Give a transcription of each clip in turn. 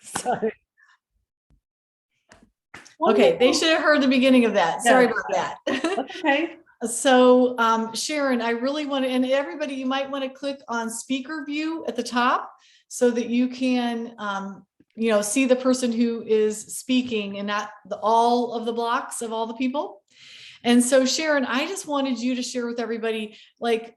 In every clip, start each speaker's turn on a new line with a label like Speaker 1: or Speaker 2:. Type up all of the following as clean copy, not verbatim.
Speaker 1: Sorry.
Speaker 2: Okay, they
Speaker 1: Wonderful.
Speaker 2: should have heard the beginning of that. Sorry
Speaker 1: Yes,
Speaker 2: about
Speaker 1: yes.
Speaker 2: that.
Speaker 1: That's okay.
Speaker 2: So, Sharon, I really want to, and everybody, you might want to click on speaker view at the top so that you can, see the person who is speaking and not all of the blocks of all the people. And so, Sharon, I just wanted you to share with everybody, like,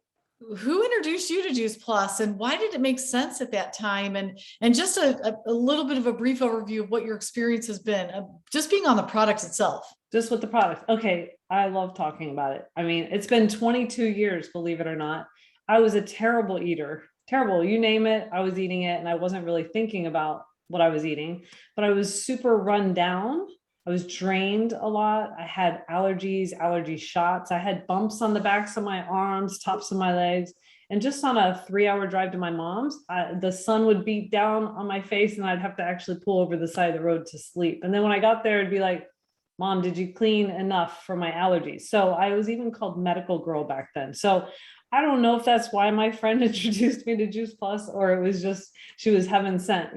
Speaker 2: who introduced you to Juice Plus and why did it make sense at that time? And just a little bit of a brief overview of what your experience has been, just being on the product itself.
Speaker 1: Just with the product. Okay. I love talking about it. I mean, it's been 22 years, believe it or not. I was a terrible eater, terrible. You name it, I was eating it, and I wasn't really thinking about what I was eating, but I was super run down. I was drained a lot. I had allergies, allergy shots. I had bumps on the backs of my arms, tops of my legs. And just on a 3 hour drive to my mom's, the sun would beat down on my face and I'd have to actually pull over the side of the road to sleep. And then when I got there, it'd be like, Mom, did you clean enough for my allergies? So I was even called medical girl back then. So I don't know if that's why my friend introduced me to Juice Plus, or it was just she was heaven sent,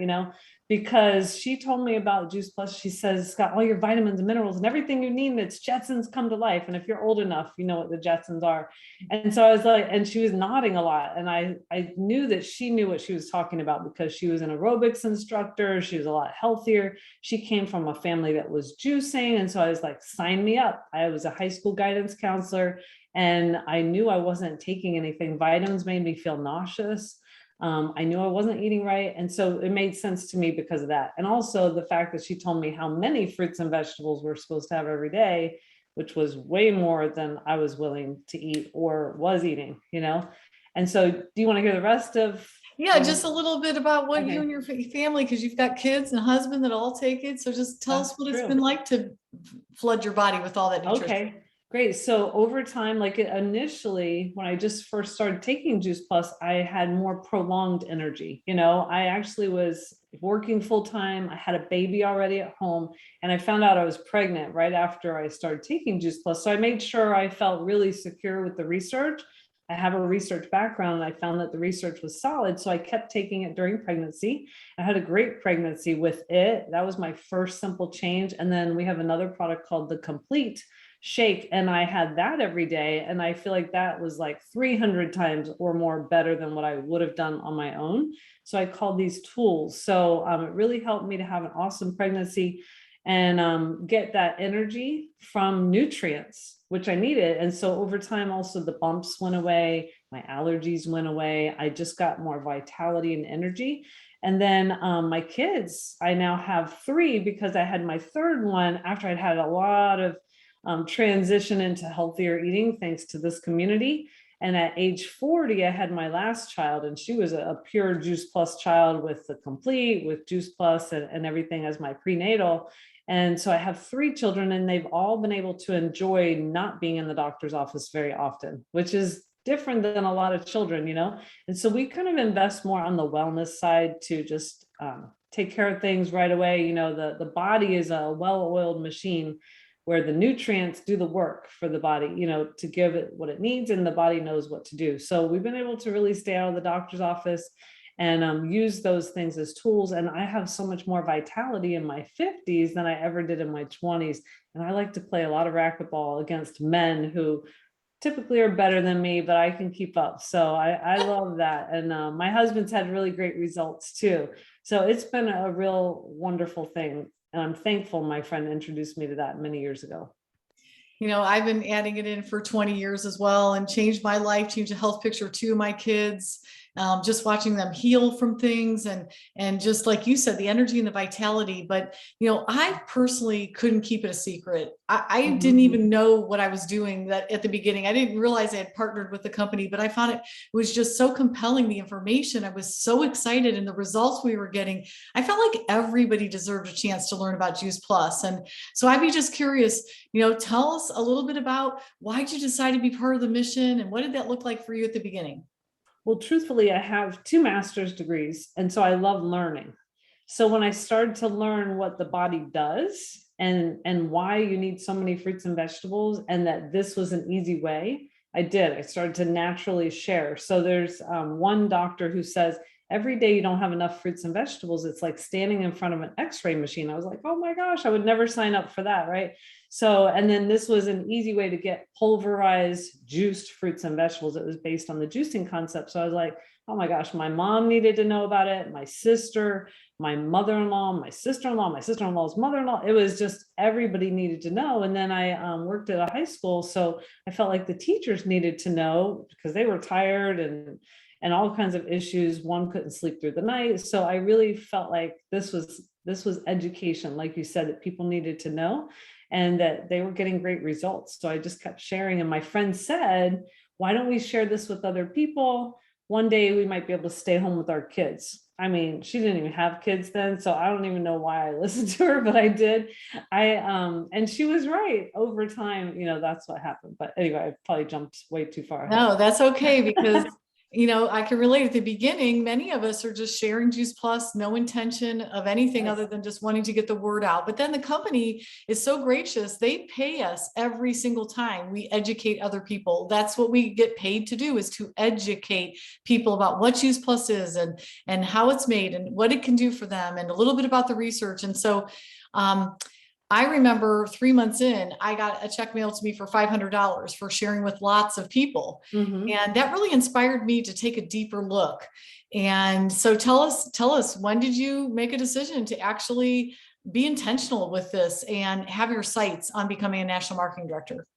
Speaker 1: because she told me about Juice Plus. She says it's got all your vitamins and minerals and everything you need. And it's Jetsons come to life. And if you're old enough, you know what the Jetsons are. And so I was like, and she was nodding a lot. And I knew that she knew what she was talking about because she was an aerobics instructor. She was a lot healthier. She came from a family that was juicing. And so I was like, sign me up. I was a high school guidance counselor and I knew I wasn't taking anything. Vitamins made me feel nauseous. I knew I wasn't eating right. And so it made sense to me because of that. And also the fact that she told me how many fruits and vegetables we're supposed to have every day, which was way more than I was willing to eat or was eating. And so do you want to hear the rest of?
Speaker 2: Yeah, just a little bit about what you
Speaker 1: Okay,
Speaker 2: and your family, because you've got kids and a husband that all take it. So just tell us
Speaker 1: that's
Speaker 2: what it's
Speaker 1: true.
Speaker 2: been like to flood your body with all that nutrition.
Speaker 1: Okay, great. So over time, like initially, when I just first started taking Juice Plus, I had more prolonged energy. I actually was working full time. I had a baby already at home, and I found out I was pregnant right after I started taking Juice Plus. So I made sure I felt really secure with the research. I have a research background, and I found that the research was solid. So I kept taking it during pregnancy. I had a great pregnancy with it. That was my first simple change. And then we have another product called the Complete Shake, and I had that every day. And I feel like that was like 300 times or more better than what I would have done on my own. So I called these tools. So it really helped me to have an awesome pregnancy and get that energy from nutrients, which I needed. And so over time, also the bumps went away, my allergies went away. I just got more vitality and energy. And then my kids, I now have three because I had my third one after I'd had a lot of transition into healthier eating thanks to this community. And at age 40, I had my last child, and she was a pure Juice Plus child with the Complete, with Juice Plus and everything as my prenatal. And so I have three children, and they've all been able to enjoy not being in the doctor's office very often, which is different than a lot of children. And so we kind of invest more on the wellness side to just take care of things right away. The body is a well-oiled machine where the nutrients do the work for the body, to give it what it needs, and the body knows what to do. So we've been able to really stay out of the doctor's office and use those things as tools. And I have so much more vitality in my 50s than I ever did in my 20s. And I like to play a lot of racquetball against men who typically are better than me, but I can keep up. So I love that. And my husband's had really great results too. So it's been a real wonderful thing. And I'm thankful my friend introduced me to that many years ago.
Speaker 2: I've been adding it in for 20 years as well and changed my life, changed the health picture to my kids. Just watching them heal from things and just like you said, the energy and the vitality. But I personally couldn't keep it a secret. I didn't
Speaker 1: Mhm.
Speaker 2: even know what I was doing that at the beginning. I didn't realize I had partnered with the company, but I found it was just so compelling, the information. I was so excited and the results we were getting. I felt like everybody deserved a chance to learn about Juice Plus. And so I'd be just curious, tell us a little bit about why did you decide to be part of the mission and what did that look like for you at the beginning?
Speaker 1: Well, truthfully, I have two master's degrees, and so I love learning. So when I started to learn what the body does and why you need so many fruits and vegetables, and that this was an easy way, I did. I started to naturally share. So there's one doctor who says every day you don't have enough fruits and vegetables. It's like standing in front of an x-ray machine. I was like, oh my gosh, I would never sign up for that, right? So, and then this was an easy way to get pulverized juiced fruits and vegetables. It was based on the juicing concept. So I was like, oh my gosh, my mom needed to know about it, my sister, my mother-in-law, my sister-in-law, my sister-in-law's mother-in-law. It was just everybody needed to know. And then I worked at a high school, so I felt like the teachers needed to know because they were tired and all kinds of issues. One couldn't sleep through the night. So I really felt like this was education, like you said, that people needed to know and that they were getting great results. So I just kept sharing. And my friend said, why don't we share this with other people? One day we might be able to stay home with our kids. I mean, she didn't even have kids then, so I don't even know why I listened to her, but I did. And she was right. Over time, that's what happened. But anyway, I probably jumped way too far ahead.
Speaker 2: No, that's okay, because I can relate. At the beginning, many of us are just sharing Juice Plus, no intention of anything other than just wanting to get the word out. But then the company is so gracious. They pay us every single time we educate other people. That's what we get paid to do, is to educate people about what Juice Plus is and how it's made and what it can do for them, and a little bit about the research. And so, I remember 3 months in, I got a check mailed to me for $500 for sharing with lots of people.
Speaker 1: Mhm.
Speaker 2: And that really inspired me to take a deeper look. And so tell us, when did you make a decision to actually be intentional with this and have your sights on becoming a national marketing director?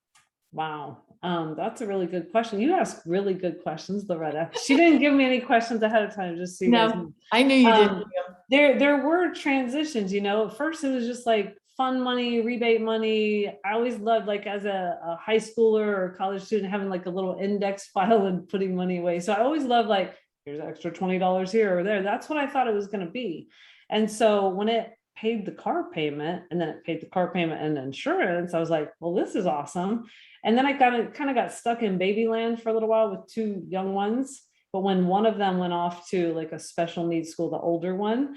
Speaker 1: Wow. That's a really good question. You ask really good questions, Loretta. She didn't give me any questions ahead of time, just so you guys know.
Speaker 2: No, I knew you did.
Speaker 1: There were transitions, at first it was just like fun money, rebate money. I always loved, like, as a high schooler or college student, having like a little index file and putting money away. So I always loved, like, here's an extra $20 here or there. That's what I thought it was going to be. And so when it paid the car payment, and then it paid the car payment and insurance, I was like, well, this is awesome. And then I kind of got stuck in baby land for a little while with two young ones. But when one of them went off to like a special needs school, the older one,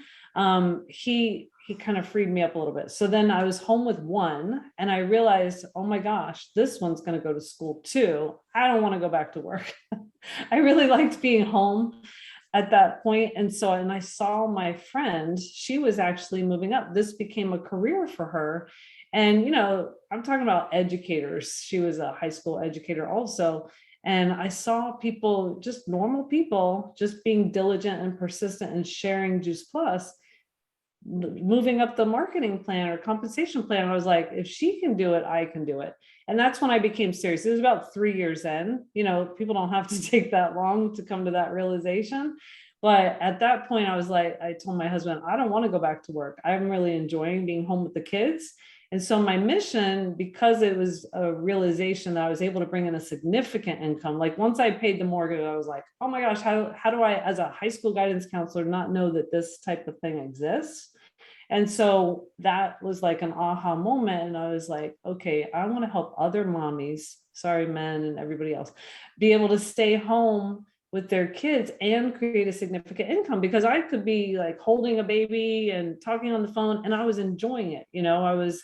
Speaker 1: he kind of freed me up a little bit. So then I was home with one, and I realized, oh my gosh, this one's going to go to school too. I don't want to go back to work. I really liked being home at that point. And I saw my friend, she was actually moving up. This became a career for her. And, I'm talking about educators. She was a high school educator also. And I saw people, just normal people, just being diligent and persistent and sharing Juice Plus, moving up the marketing plan or compensation plan. I was like, if she can do it, I can do it. And that's when I became serious. It was about 3 years in. People don't have to take that long to come to that realization. But at that point, I was like, I told my husband, I don't want to go back to work. I'm really enjoying being home with the kids. And so my mission, because it was a realization that I was able to bring in a significant income, like once I paid the mortgage, I was like, oh my gosh, how do I, as a high school guidance counselor, not know that this type of thing exists? And so that was like an aha moment. And I was like, okay, I want to help other mommies, sorry, men and everybody else, be able to stay home with their kids and create a significant income, because I could be like holding a baby and talking on the phone and I was enjoying it. I was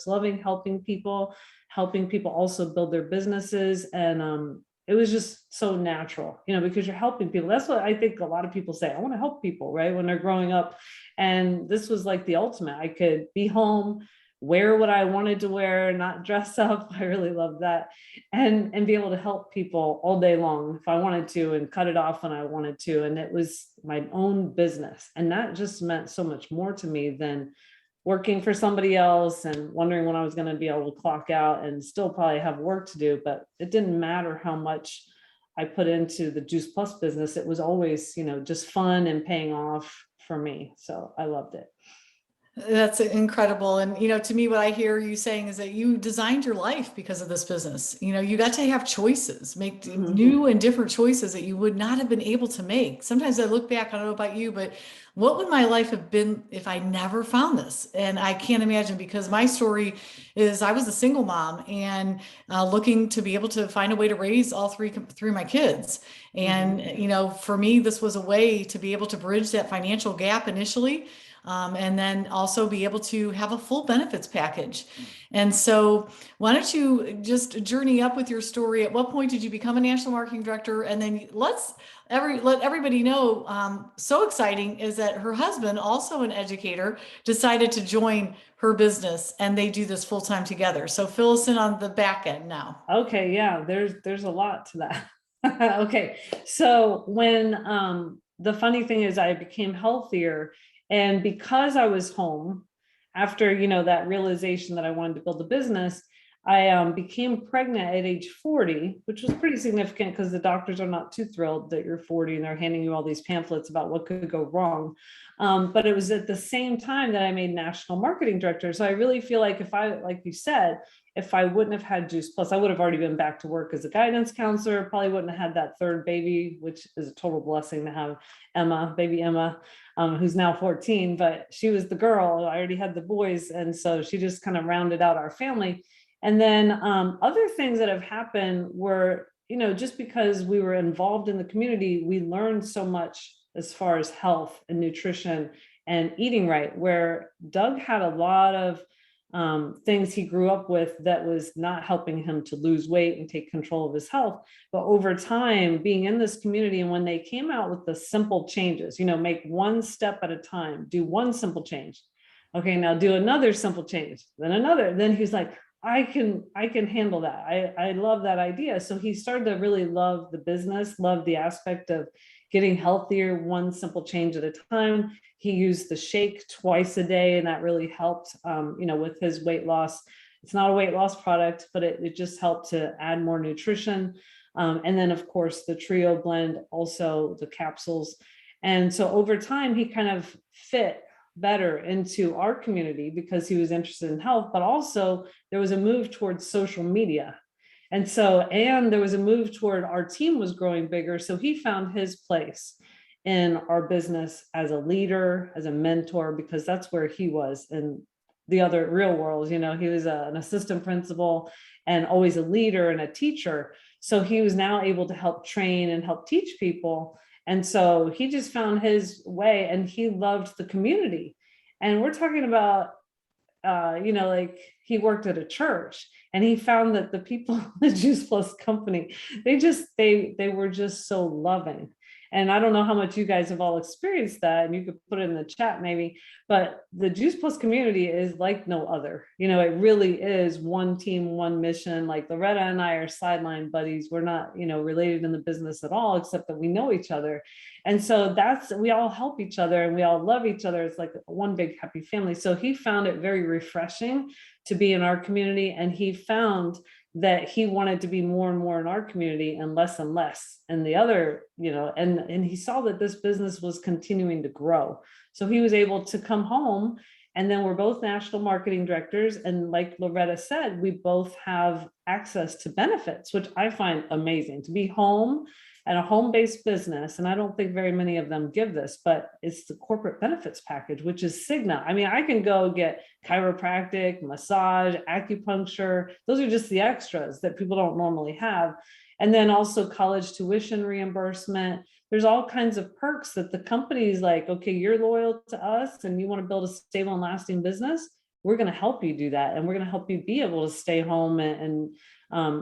Speaker 1: loving helping people also build their businesses. And it was just so natural, because you're helping people. That's what I think a lot of people say. I want to help people, right? When they're growing up. And this was like the ultimate. I could be home, wear what I wanted to wear, not dress up. I really loved that. And be able to help people all day long if I wanted to, and cut it off when I wanted to. And it was my own business. And that just meant so much more to me than working for somebody else and wondering when I was going to be able to clock out and still probably have work to do. But it didn't matter how much I put into the Juice Plus business. It was always, just fun and paying off for me. So I loved it.
Speaker 2: That's incredible. And, to me, what I hear you saying is that you designed your life because of this business. You got to have choices, make new and different choices that you would not have been able to make. Sometimes I look back, I don't know about you, but what would my life have been if I never found this? And I can't imagine, because my story is I was a single mom and looking to be able to find a way to raise all three of my kids. And, for me, this was a way to be able to bridge that financial gap initially. and then also be able to have a full benefits package. And so why don't you just journey up with your story? At what point did you become a national marketing director? And then let everybody know, so exciting is that her husband, also an educator, decided to join her business, and they do this full time together. So fill us in on the back end now.
Speaker 1: Okay, yeah, there's a lot to that. Okay, so when the funny thing is I became healthier, and because I was home after, that realization that I wanted to build a business, I became pregnant at age 40, which was pretty significant because the doctors are not too thrilled that you're 40 and they're handing you all these pamphlets about what could go wrong. But it was at the same time that I made national marketing director. So I really feel like like you said, if I wouldn't have had Juice Plus, I would have already been back to work as a guidance counselor, probably wouldn't have had that third baby, which is a total blessing to have baby Emma, who's now 14, but she was the girl. I already had the boys. And so she just kind of rounded out our family. And then other things that have happened were, just because we were involved in the community, we learned so much as far as health and nutrition and eating right, where Doug had a lot of things he grew up with that was not helping him to lose weight and take control of his health. But over time, being in this community, and when they came out with the simple changes, make one step at a time, do one simple change. Okay, now do another simple change, then another. Then he's like, I can handle that. I love that idea. So he started to really love the business, love the aspect of getting healthier, one simple change at a time. He used the shake twice a day, and that really helped, with his weight loss. It's not a weight loss product, but it just helped to add more nutrition. And then, of course, the trio blend, also the capsules. And so over time, he kind of fit better into our community because he was interested in health, but also there was a move towards social media. And there was a move toward our team was growing bigger. So he found his place in our business as a leader, as a mentor, because that's where he was in the other real world. He was an assistant principal and always a leader and a teacher. So he was now able to help train and help teach people. And so he just found his way, and he loved the community. And we're talking about, like he worked at a church, and he found that the people in the Juice Plus company, they were just so loving. And I don't know how much you guys have all experienced that, and you could put it in the chat maybe, but the Juice Plus community is like no other. It really is one team, one mission. Like Loretta and I are sideline buddies. We're not, related in the business at all, except that we know each other. And so we all help each other and we all love each other. It's like one big happy family. So he found it very refreshing to be in our community. And he found that he wanted to be more and more in our community and less in the other, and he saw that this business was continuing to grow. So he was able to come home, and then we're both national marketing directors. And like Loretta said, we both have access to benefits, which I find amazing to be home and a home-based business. And I don't think very many of them give this, but it's the corporate benefits package, which is Cigna. I mean, I can go get chiropractic, massage, acupuncture. Those are just the extras that people don't normally have. And then also college tuition reimbursement. There's all kinds of perks that the company's like, okay, you're loyal to us and you want to build a stable and lasting business. We're going to help you do that. And we're going to help you be able to stay home and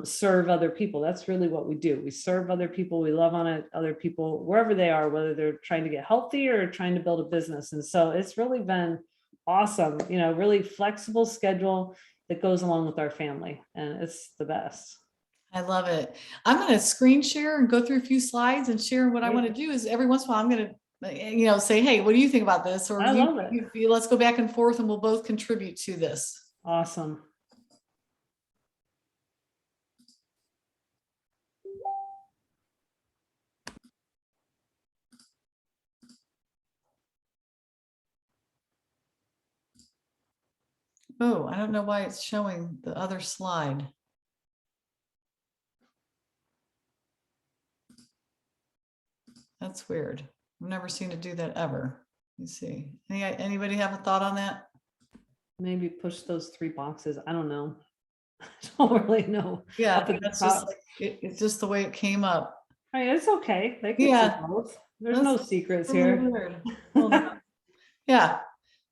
Speaker 1: serve other people. That's really what we do. We serve other people. We love on other people wherever they are, whether they're trying to get healthy or trying to build a business. And so it's really been awesome, really flexible schedule that goes along with our family, and it's the best.
Speaker 2: I love it. I'm going to screen share and go through a few slides, and share what I want to do is every once in a while I'm going to say, hey, what do you think about this? Or
Speaker 1: I love it.
Speaker 2: Let's go back and forth and we'll both contribute to this.
Speaker 1: Awesome.
Speaker 2: Oh, I don't know why it's showing the other slide. That's weird. I've never seen it do that ever. Let me see. Anybody have a thought on that?
Speaker 1: Maybe push those 3 boxes. I don't know. I don't really know.
Speaker 2: Yeah, that's just like, it's just the way it came up.
Speaker 1: I mean, it's okay. They can see both. There's no secrets here.
Speaker 2: Yeah.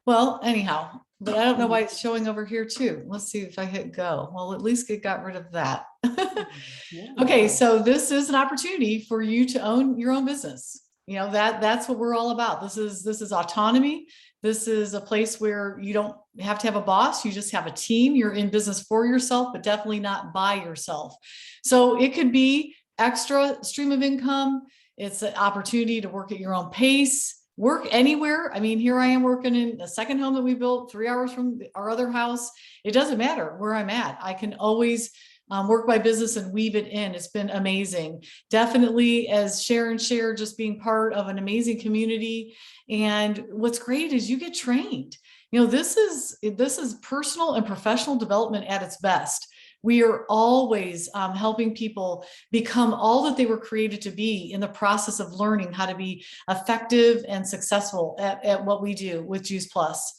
Speaker 2: Well, anyhow, but I don't know why it's showing over here too. Let's see if I hit go. Well, at least it got rid of that. Okay,
Speaker 1: Yeah.
Speaker 2: so this is an opportunity for you to own your own business. You know, that's what we're all about. This is autonomy. This is a place where you don't have to have a boss, you just have a team. You're in business for yourself, but definitely not by yourself. So it could be extra stream of income. It's an opportunity to work at your own pace, work anywhere. I mean, here I am working in a second home that we built 3 hours from our other house. It doesn't matter where I'm at. I can always work my business and weave it in. It's been amazing. Definitely, as Sharon shared, just being part of an amazing community. And what's great is you get trained. You know, this is personal and professional development at its best. We are always helping people become all that they were created to be in the process of learning how to be effective and successful at what we do with Juice Plus.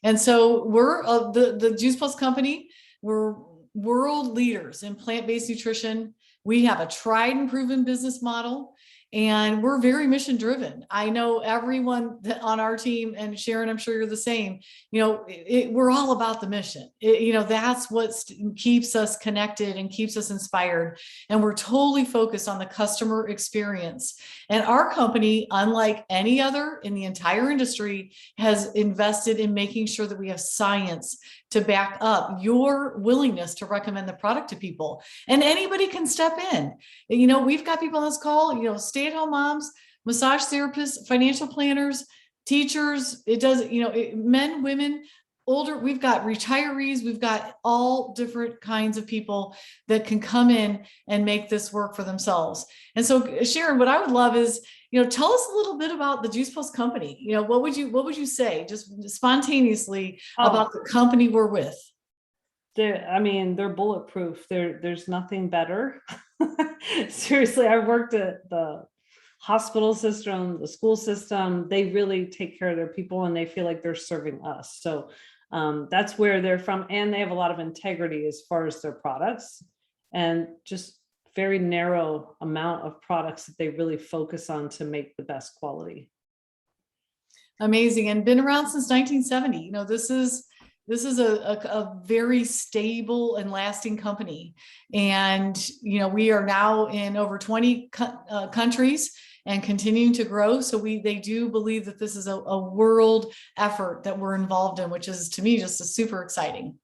Speaker 2: And so we're the Juice Plus company. We're world leaders in plant-based nutrition. We have a tried and proven business model, and we're very mission driven. I know everyone on our team, and Sharon, I'm sure you're the same. You know, we're all about the mission. You know, that's what keeps us connected and keeps us inspired. And we're totally focused on the customer experience. And our company, unlike any other in the entire industry, has invested in making sure that we have science to back up your willingness to recommend the product to people. And anybody can step in. You know, we've got people on this call, you know, stay-at-home moms, massage therapists, financial planners, teachers. It does, you know, men, women, older. We've got retirees. We've got all different kinds of people that can come in and make this work for themselves. And so, Sharon, what I would love is, you know, tell us a little bit about the Juice Plus company. You know, what would you say just spontaneously
Speaker 1: Oh,
Speaker 2: about the company we're with?
Speaker 1: I mean, they're bulletproof. There's nothing better. Seriously, I've worked at the hospital system, the school system. They really take care of their people and they feel like they're serving us. So that's where they're from. And they have a lot of integrity as far as their products, and just very narrow amount of products that they really focus on to make the best quality.
Speaker 2: Amazing, and been around since 1970. You know, this is a very stable and lasting company. And, you know, we are now in over 20 countries and continuing to grow. So they do believe that this is a world effort that we're involved in, which is to me just a super exciting.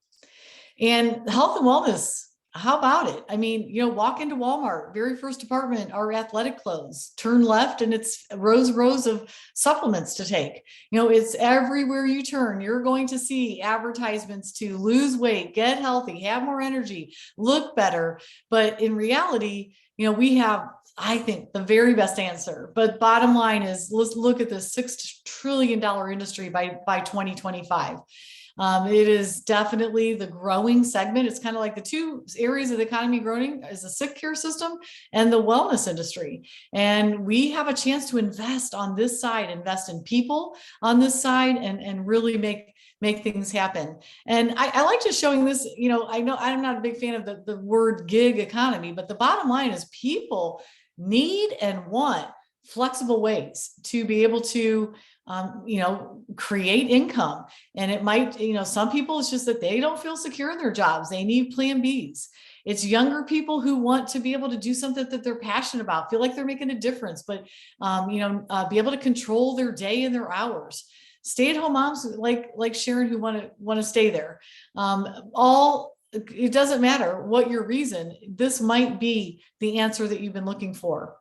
Speaker 2: And health and wellness, how about it? I mean, you know, walk into Walmart, very first department, our athletic clothes, turn left, and it's rows of supplements to take. You know, it's everywhere you turn. You're going to see advertisements to lose weight, get healthy, have more energy, look better. But in reality, you know, we have, I think, the very best answer. But bottom line is, let's look at this $6 trillion industry by 2025. It is definitely the growing segment. It's kind of like the two areas of the economy growing is the sick care system and the wellness industry. And we have a chance to invest on this side, invest in people on this side, and really make things happen. And I like just showing this. You know I'm not a big fan of the word gig economy, but the bottom line is people need and want flexible ways to be able to you know, create income. And it might, you know, some people, it's just that they don't feel secure in their jobs. They need plan Bs. It's younger people who want to be able to do something that they're passionate about, feel like they're making a difference, but, you know, be able to control their day and their hours. Stay-at-home moms like Sharon who want to stay there. It doesn't matter what your reason, this might be the answer that you've been looking for.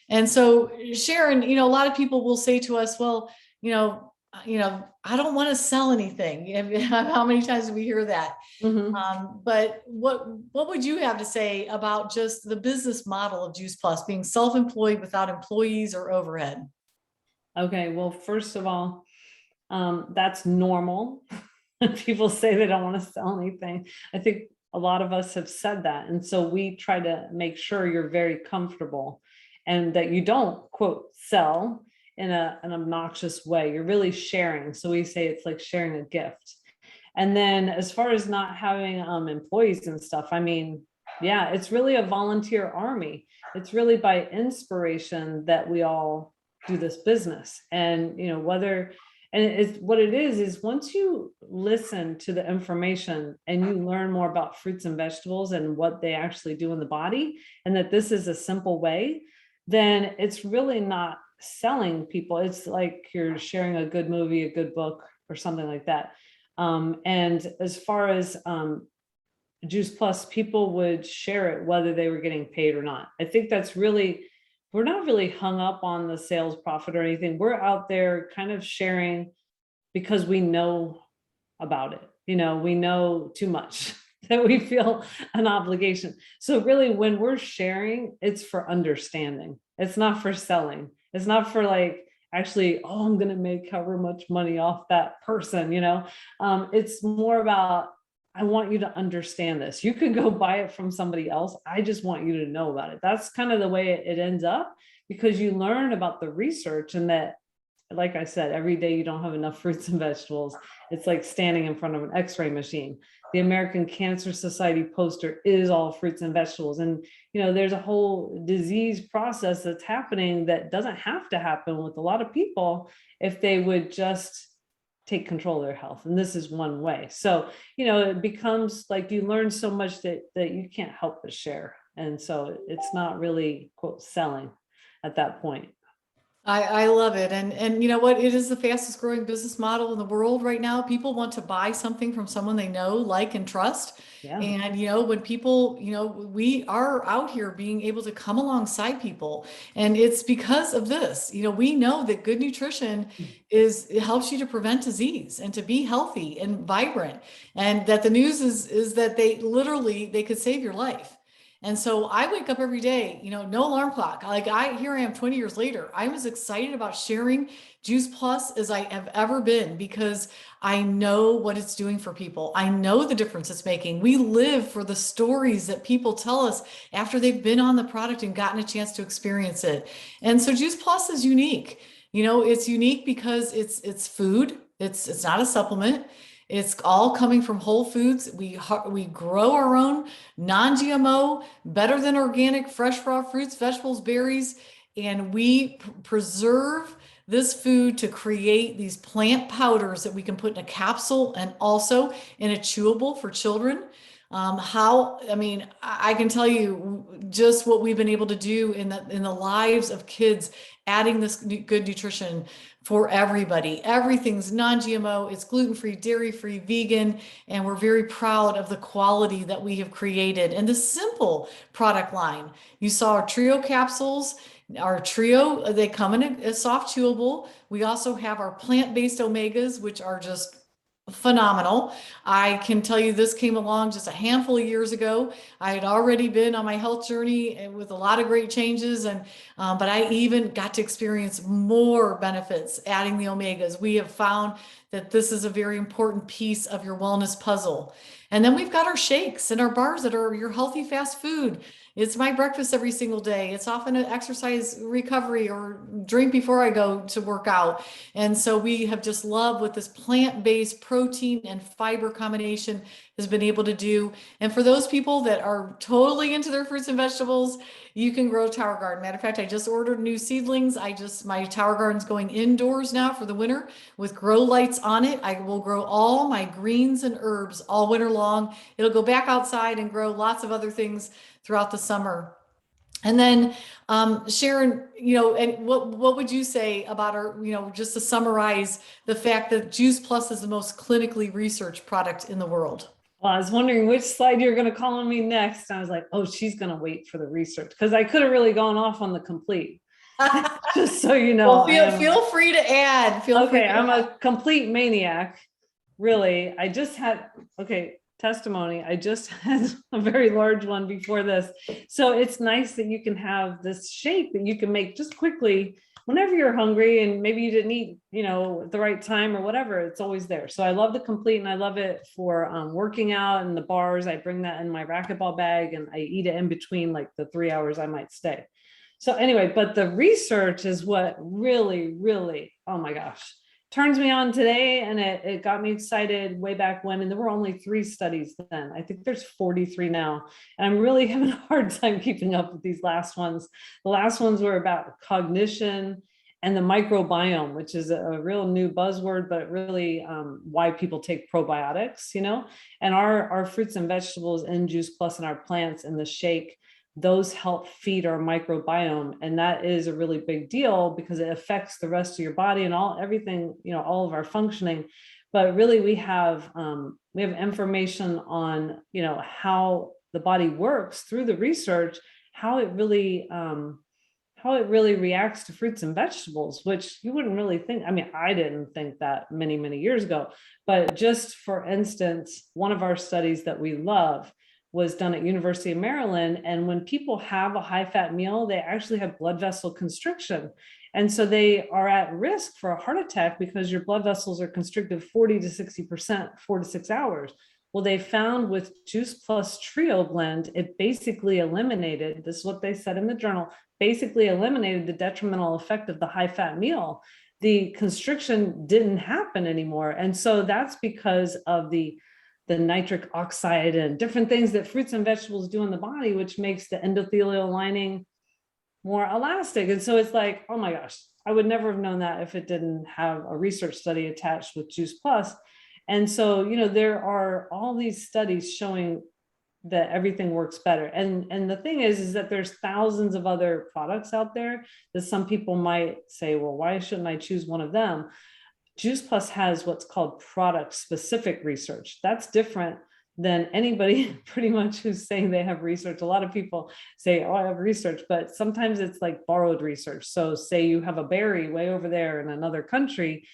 Speaker 2: And so, Sharon, you know, a lot of people will say to us, well, I don't want to sell anything. How many times do we hear that?
Speaker 1: Mhm.
Speaker 2: But what would you have to say about just the business model of Juice Plus being self-employed without employees or overhead?
Speaker 1: Okay, well, first of all, that's normal. People say they don't want to sell anything. I think a lot of us have said that. And so we try to make sure you're very comfortable and that you don't, quote, sell in an obnoxious way. You're really sharing. So we say it's like sharing a gift. And then as far as not having employees and stuff, I mean, yeah, it's really a volunteer army. It's really by inspiration that we all do this business. And, you know, whether And it's what it is once you listen to the information and you learn more about fruits and vegetables and what they actually do in the body, and that this is a simple way, then it's really not selling people. It's like you're sharing a good movie, a good book, or something like that. And as far as Juice Plus, people would share it whether they were getting paid or not. I think that's really, we're not really hung up on the sales profit or anything. We're out there kind of sharing because we know about it. You know, we know too much that we feel an obligation. So really when we're sharing, it's for understanding. It's not for selling. It's not for like, actually, oh, I'm going to make however much money off that person, you know. It's more about, I want you to understand this. You can go buy it from somebody else. I just want you to know about it. That's kind of the way it ends up, because you learn about the research, and that, like I said, every day you don't have enough fruits and vegetables. It's like standing in front of an x-ray machine. The American Cancer Society poster is all fruits and vegetables. And, you know, there's a whole disease process that's happening that doesn't have to happen with a lot of people if they would just take control of their health. And this is one way. So, you know, it becomes like you learn so much that you can't help but share. And so it's not really, quote, selling at that point.
Speaker 2: I love it. And you know what? It is the fastest growing business model in the world right now. People want to buy something from someone they know, like, and trust.
Speaker 1: Yeah.
Speaker 2: And, you know, when people, you know, we are out here being able to come alongside people. And it's because of this. You know, we know that good nutrition it helps you to prevent disease and to be healthy and vibrant. And that the news is that they could save your life. And so I wake up every day, you know, no alarm clock. Like here I am 20 years later. I'm as excited about sharing Juice Plus as I have ever been, because I know what it's doing for people. I know the difference it's making. We live for the stories that people tell us after they've been on the product and gotten a chance to experience it. And so Juice Plus is unique. You know, it's unique because it's food. It's not a supplement. It's all coming from whole foods. We grow our own non-GMO, better than organic, fresh raw fruits, vegetables, berries, and we preserve this food to create these plant powders that we can put in a capsule and also in a chewable for children. I mean, I can tell you just what we've been able to do in the lives of kids, adding this good nutrition for everybody. Everything's non-GMO, it's gluten-free, dairy-free, vegan, and we're very proud of the quality that we have created and the simple product line. You saw our trio capsules. Our trio, they come in a soft chewable. We also have our plant-based omegas, which are just phenomenal. I can tell you this came along just a handful of years ago. I had already been on my health journey with a lot of great changes, and but I even got to experience more benefits adding the omegas. We have found that this is a very important piece of your wellness puzzle. And then we've got our shakes and our bars that are your healthy fast food. It's my breakfast every single day. It's often an exercise recovery or drink before I go to work out. And so we have just loved what this plant-based protein and fiber combination has been able to do. And for those people that are totally into their fruits and vegetables, you can grow tower garden. Matter of fact, I just ordered new seedlings. My tower garden's going indoors now for the winter with grow lights on it. I will grow all my greens and herbs all winter long. It'll go back outside and grow lots of other things throughout the summer. And then, Sharon, you know, and what would you say about our, you know, just to summarize the fact that Juice Plus is the most clinically researched product in the world?
Speaker 1: Well, I was wondering which slide you're going to call on me next. I was like, oh, she's going to wait for the research, because I could have really gone off on the complete. Just so you know.
Speaker 2: Well, feel free to add.
Speaker 1: I'm a complete maniac. Really. I just had, testimony. I just had a very large one before this. So it's nice that you can have this shake that you can make just quickly whenever you're hungry, and maybe you didn't eat, you know, at the right time or whatever. It's always there. So I love the complete, and I love it for working out and the bars. I bring that in my racquetball bag and I eat it in between like the 3 hours I might stay. So anyway, but the research is what really, really, oh my gosh, turns me on today. And it got me excited way back when. And there were only 3 studies then. I think there's 43 now. And I'm really having a hard time keeping up with these last ones. The last ones were about cognition and the microbiome, which is a real new buzzword, but really why people take probiotics, and our fruits and vegetables in Juice Plus and our plants in the shake, those help feed our microbiome. And that is a really big deal because it affects the rest of your body and everything, all of our functioning. But really we have information on, how the body works through the research, how it really reacts to fruits and vegetables, which you wouldn't really think. I mean, I didn't think that many years ago, but just for instance, one of our studies that we love was done at University of Maryland. And when people have a high fat meal, they actually have blood vessel constriction. And so they are at risk for a heart attack because your blood vessels are constricted 40 to 60%, 4 to 6 hours. Well, they found with Juice Plus Trio blend, it basically eliminated, this is what they said in the journal, basically eliminated the detrimental effect of the high fat meal. The constriction didn't happen anymore. And so that's because of the nitric oxide and different things that fruits and vegetables do in the body, which makes the endothelial lining more elastic. And so it's like, oh my gosh, I would never have known that if it didn't have a research study attached with Juice Plus. And so, there are all these studies showing that everything works better. And the thing is that there's thousands of other products out there that some people might say, well, why shouldn't I choose one of them? Juice Plus has what's called product specific research. That's different than anybody pretty much who's saying they have research. A lot of people say, oh, I have research, but sometimes it's like borrowed research. So say you have a berry way over there in another country,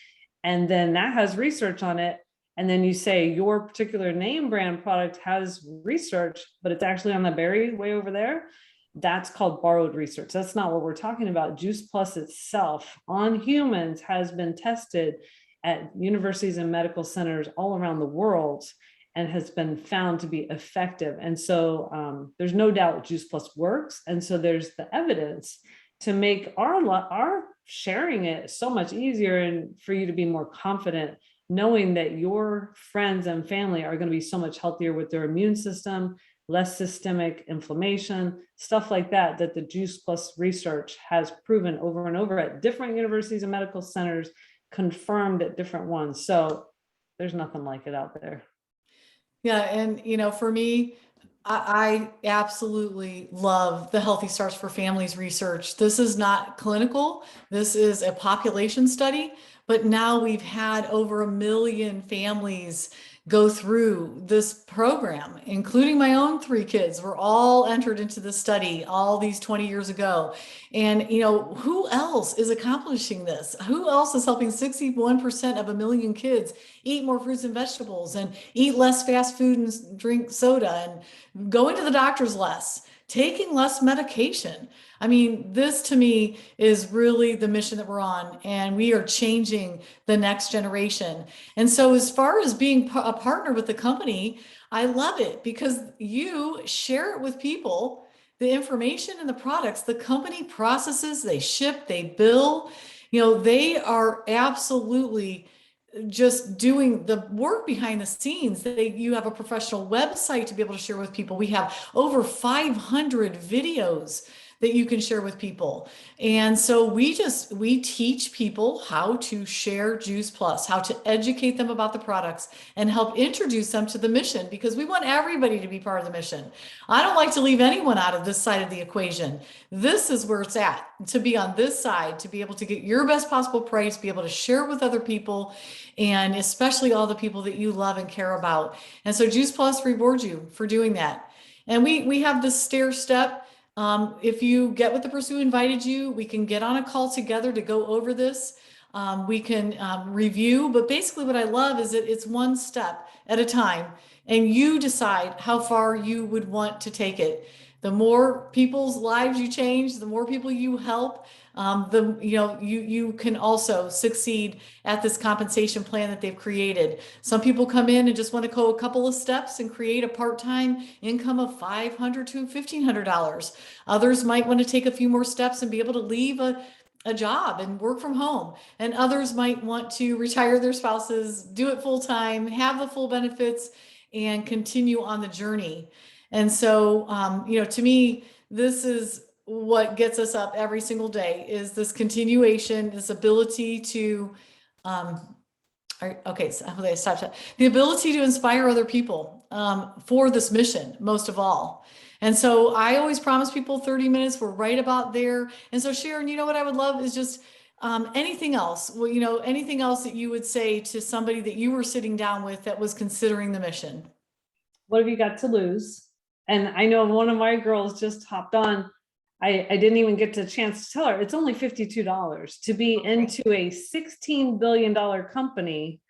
Speaker 1: and then that has research on it. And then you say your particular name brand product has research, but it's actually on the berry way over there. That's called borrowed research. That's not what we're talking about. Juice Plus itself on humans has been tested at universities and medical centers all around the world and has been found to be effective. And so there's no doubt Juice Plus works. And so there's the evidence to make our sharing it so much easier and for you to be more confident, knowing that your friends and family are going to be so much healthier with their immune system, less systemic inflammation, stuff like that, that the Juice Plus research has proven over and over at different universities and medical centers, confirmed at different ones. So there's nothing like it out there.
Speaker 2: Yeah. And, for me, I absolutely love the Healthy Starts for Families research. This is not clinical. This is a population study, but now we've had over 1 million families go through this program, including my own 3 kids were all entered into the study all these 20 years ago. And, who else is accomplishing this? Who else is helping 61% of 1 million kids eat more fruits and vegetables and eat less fast food and drink soda and going to the doctors less, taking less medication? I mean, this to me is really the mission that we're on, and we are changing the next generation. And so as far as being a partner with the company, I love it because you share it with people, the information and the products, the company processes, they ship, they bill, they are absolutely just doing the work behind the scenes. You have a professional website to be able to share with people. We have over 500 videos that you can share with people. And so we teach people how to share Juice Plus, how to educate them about the products and help introduce them to the mission, because we want everybody to be part of the mission. I don't like to leave anyone out of this side of the equation. This is where it's at, to be on this side, to be able to get your best possible price, be able to share with other people, and especially all the people that you love and care about. And so Juice Plus rewards you for doing that. And we have this stair step. If you get with the person who invited you, we can get on a call together to go over this. We can review, but basically what I love is that it's one step at a time, and you decide how far you would want to take it. The more people's lives you change, the more people you help, you can also succeed at this compensation plan that they've created. Some people come in and just want to go a couple of steps and create a part-time income of $500 to $1,500. Others might want to take a few more steps and be able to leave a job and work from home. And others might want to retire their spouses, do it full time, have the full benefits, and continue on the journey. And so, to me, this is what gets us up every single day, is this continuation, this ability to, okay, so stop. The ability to inspire other people for this mission, most of all. And so I always promise people 30 minutes. We're right about there. And so Sharon, you know what I would love is just anything else, well, you know, anything else that you would say to somebody that you were sitting down with that was considering the mission.
Speaker 1: What have you got to lose? And I know one of my girls just hopped on. I didn't even get the chance to tell her it's only $52 to be into a $16 billion company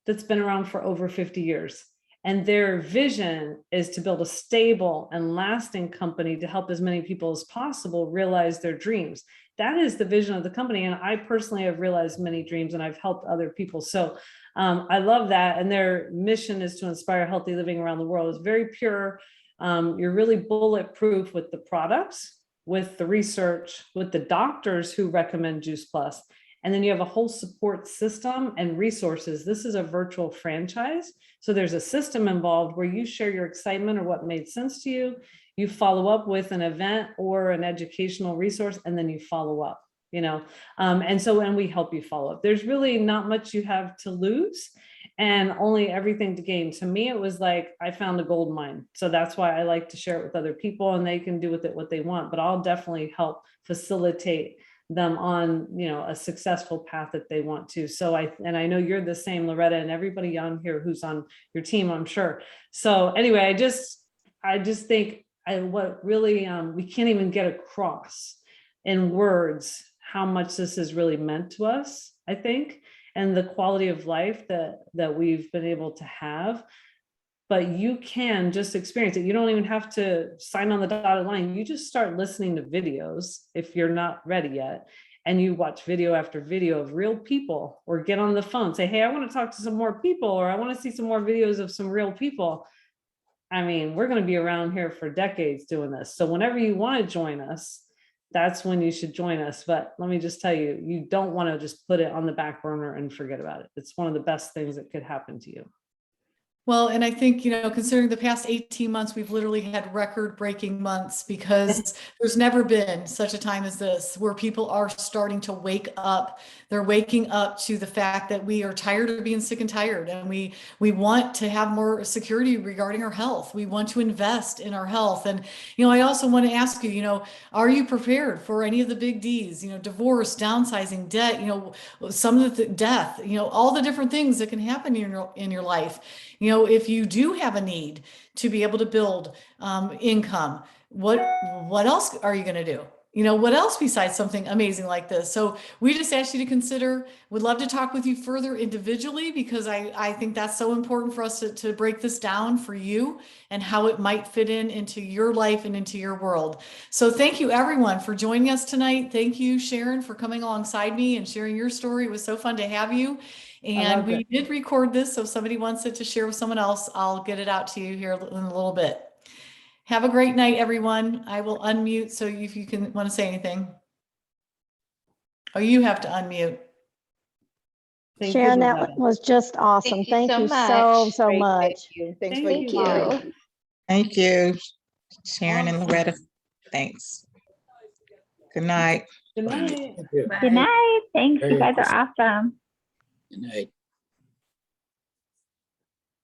Speaker 1: that's been around for over 50 years. And their vision is to build a stable and lasting company to help as many people as possible realize their dreams. That is the vision of the company. And I personally have realized many dreams, and I've helped other people. So I love that. And their mission is to inspire healthy living around the world. It's very pure. You're really bulletproof with the products, with the research, with the doctors who recommend Juice Plus. And then you have a whole support system and resources. This is a virtual franchise. So there's a system involved where you share your excitement or what made sense to you. You follow up with an event or an educational resource, and then you follow up, you know. And we help you follow up. There's really not much you have to lose and only everything to gain. To me, it was like I found a gold mine. So that's why I like to share it with other people, and they can do with it what they want. But I'll definitely help facilitate them on, you know, a successful path that they want to. So I know you're the same, Loretta, and everybody on here who's on your team, I'm sure. So anyway, I just think what really we can't even get across in words how much this has really meant to us, I think, and the quality of life that we've been able to have. But you can just experience it. You don't even have to sign on the dotted line. You just start listening to videos if you're not ready yet. And you watch video after video of real people, or get on the phone, say, hey, I want to talk to some more people, or I want to see some more videos of some real people. I mean, we're going to be around here for decades doing this. So whenever you want to join us, that's when you should join us. But let me just tell you, you don't want to just put it on the back burner and forget about it. It's one of the best things that could happen to you.
Speaker 2: Well, and I think, you know, considering the past 18 months, we've literally had record-breaking months, because there's never been such a time as this where people are starting to wake up. They're waking up to the fact that we are tired of being sick and tired, and we want to have more security regarding our health. We want to invest in our health. And, you know, I also want to ask you, you know, are you prepared for any of the big Ds, you know, divorce, downsizing, debt, you know, some of the death, you know, all the different things that can happen in your life. You know, if you do have a need to be able to build income, what else are you going to do? You know, what else besides something amazing like this? So we just asked you to consider. Would love to talk with you further individually, because I think that's so important for us to break this down for you and how it might fit into your life and into your world. So thank you everyone for joining us tonight. Thank you, Sharon, for coming alongside me and sharing your story. It was so fun to have you. And we did record this, so if somebody wants it to share with someone else, I'll get it out to you here in a little bit. Have a great night, everyone. I will unmute, so if you can want to say anything. Oh, you have to unmute.
Speaker 3: Sharon, that was just awesome. Thank you so much.
Speaker 4: Thanks for your time. Thank you, Sharon and Loretta. Thanks. Good night.
Speaker 1: Good night.
Speaker 5: Good night. Thanks. You guys are awesome.
Speaker 6: Good night.